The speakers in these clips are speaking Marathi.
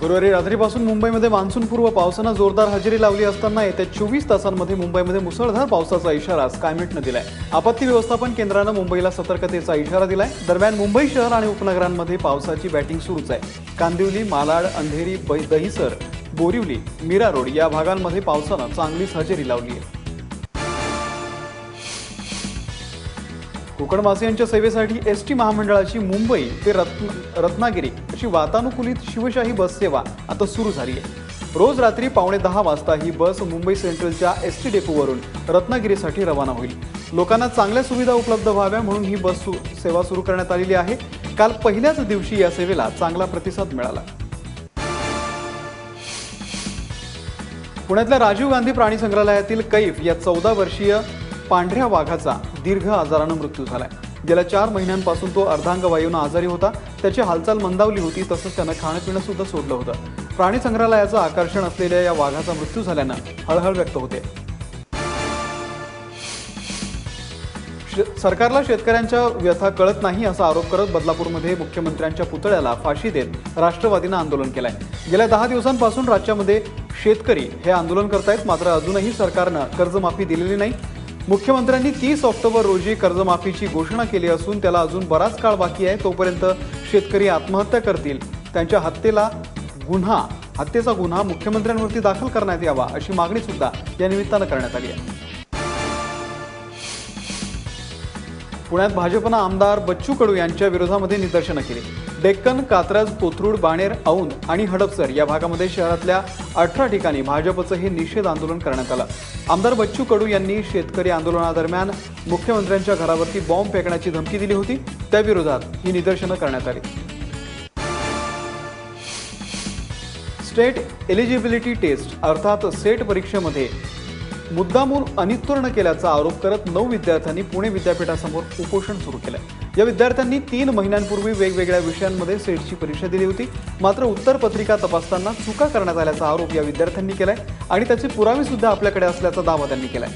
गुरुवारी रात्रीपासून मुंबईमध्ये मान्सूनपूर्व पावसानं जोरदार हजेरी लावली असताना येत्या 24 तासांमध्ये मुंबईमध्ये मुसळधार पावसाचा इशारा स्कायमेटनं दिलाय। आपत्ती व्यवस्थापन केंद्रानं मुंबईला सतर्कतेचा इशारा दिलाय। दरम्यान मुंबई शहर आणि उपनगरांमध्ये पावसाची बॅटिंग सुरूच आहे। कांदिवली, मालाड, अंधेरी, दहिसर, बोरिवली, मीरा रोड या भागांमध्ये पावसानं चांगलीच हजेरी लावली आहे। कोकणवासियांच्या सेवेसाठी एसटी महामंडळाची मुंबई ते रत्नागिरी अशी वातानुकूलित शिवशाही बस सेवा आता सुरू झाली आहे। रोज रात्री 9:15 वाजता ही बस मुंबई सेंट्रलच्या एसटी डेपोवरून रत्नागिरीसाठी रवाना होईल। लोकांना चांगल्या सुविधा उपलब्ध व्हाव्या म्हणून ही बस सेवा सुरू करण्यात आलेली आहे। काल पहिल्याच दिवशी या सेवेला चांगला प्रतिसाद मिळाला। पुण्यातल्या राजीव गांधी प्राणी संग्रहालयातील कैफ या 14 वर्षीय पांढऱ्या वाघाचा दीर्घ आजारानं मृत्यू झालाय। गेल्या 4 महिन्यांपासून तो अर्धांगवायूनं आजारी होता। त्याची हालचाल मंदावली होती, तसंच त्यानं खाणं पिणं सुद्धा सोडलं होतं। प्राणी संग्रहालयाचं आकर्षण असलेल्या या वाघाचा मृत्यू झाल्यानं हळहळ व्यक्त होते। सरकारला शेतकऱ्यांच्या व्यथा कळत नाही असा आरोप करत बदलापूरमध्ये मुख्यमंत्र्यांच्या पुतळ्याला फाशी देत राष्ट्रवादीनं आंदोलन केलंय। गेल्या 10 दिवसांपासून राज्यामध्ये शेतकरी हे आंदोलन करतायत, मात्र अजूनही सरकारनं कर्जमाफी दिलेली नाही। मुख्यमंत्र्यांनी 30 ऑक्टोबर रोजी कर्जमाफीची घोषणा केली असून त्याला अजून बराच काळ बाकी आहे। तोपर्यंत शेतकरी आत्महत्या करतील, त्यांच्या हत्येचा गुन्हा मुख्यमंत्र्यांवरती दाखल करण्यात यावा अशी मागणी सुद्धा या निमित्तानं करण्यात आली आहे। पुण्यात भाजपनं आमदार बच्चू कडू यांच्या विरोधामध्ये निदर्शनं केली। डेक्कन, कात्रज, कोथरूड, बाणेर, औंध आणि हडपसर या भागामध्ये शहरातल्या 18 ठिकाणी भाजपचं हे निषेध आंदोलन करण्यात आलं। आमदार बच्चू कडू यांनी शेतकरी आंदोलनादरम्यान मुख्यमंत्र्यांच्या घरावरती बॉम्ब फेकण्याची धमकी दिली होती, त्याविरोधात ही निदर्शनं करण्यात आली। स्टेट एलिजिबिलिटी टेस्ट अर्थात सेट परीक्षेमध्ये मुद्दामून अनुत्तीर्ण केल्याचा आरोप करत 9 विद्यार्थ्यांनी पुणे विद्यापीठासमोर उपोषण सुरू केलं। या विद्यार्थ्यांनी 3 महिन्यांपूर्वी वेगवेगळ्या विषयांमध्ये सेटची परीक्षा दिली होती, मात्र उत्तरपत्रिका तपासताना चुका करण्यात आल्याचा आरोप या विद्यार्थ्यांनी केलाय आणि त्याचे पुरावे सुद्धा आपल्याकडे असल्याचा दावा त्यांनी केलाय।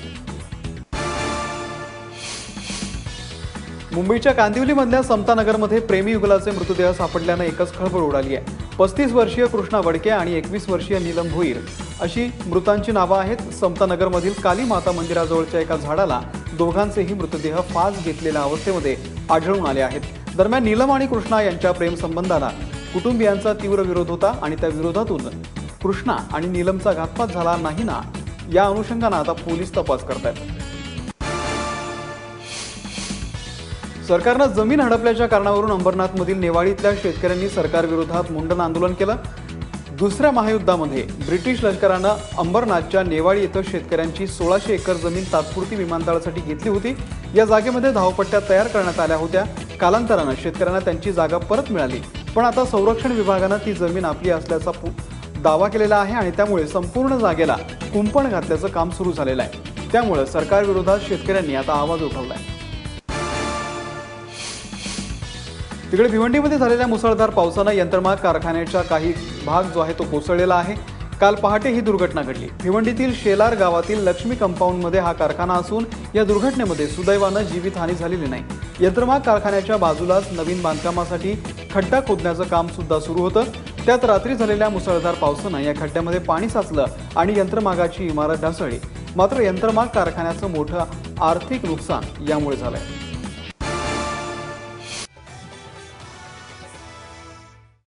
मुंबईच्या कांदिवलीमधल्या समतानगरमध्ये प्रेमी युगलाचे मृतदेह सापडल्यानं एकच खळबळ उडाली आहे। 35 वर्षीय कृष्णा वडके आणि 21 वर्षीय नीलम भोईर अशी मृतांची नावं आहेत। समतानगरमधील काली माता मंदिराजवळच्या एका झाडाला दोघांचेही मृतदेह फास घेतलेल्या अवस्थेमध्ये आढळून आले आहेत। दरम्यान नीलम आणि कृष्णा यांच्या प्रेमसंबंधाला कुटुंबियांचा तीव्र विरोध होता आणि त्या विरोधातून कृष्णा आणि नीलमचा घातपात झाला नाही ना, या अनुषंगानं आता पोलीस तपास करतायत। सरकारनं जमीन हडपल्याच्या कारणावरून अंबरनाथमधील नेवाळीतल्या शेतकऱ्यांनी सरकारविरोधात मुंडन आंदोलन केलं। दुसऱ्या महायुद्धामध्ये ब्रिटिश लष्करानं अंबरनाथच्या नेवाळी इथं शेतकऱ्यांची 1600 एकर जमीन तात्पुरती विमानतळासाठी घेतली होती। या जागेमध्ये धावपट्ट्या तयार करण्यात आल्या होत्या। कालांतरानं शेतकऱ्यांना त्यांची जागा परत मिळाली, पण आता संरक्षण विभागानं ती जमीन आपली असल्याचा दावा केलेला आहे आणि त्यामुळे संपूर्ण जागेला कुंपण घातल्याचं काम सुरू झालेलं आहे। त्यामुळे सरकारविरोधात शेतकऱ्यांनी आता आवाज उठवलाय। तिकडे भिवंडीमध्ये झालेल्या मुसळधार पावसानं यंत्रमाग कारखान्याचा काही भाग जो आहे तो कोसळलेला आहे। काल पहाटे ही दुर्घटना घडली। भिवंडीतील शेलार गावातील लक्ष्मी कंपाऊंडमध्ये हा कारखाना असून या दुर्घटनेमध्ये सुदैवानं जीवितहानी झालेली नाही। यंत्रमाग कारखान्याच्या बाजूलाच नवीन बांधकामासाठी खड्डा खोदण्याचं काम सुद्धा सुरू होतं। त्यात रात्री झालेल्या मुसळधार पावसानं या खड्ड्यामध्ये पाणी साचलं आणि यंत्रमागाची इमारत ढासळली, मात्र यंत्रमाग कारखान्याचं मोठं आर्थिक नुकसान यामुळे झालंय।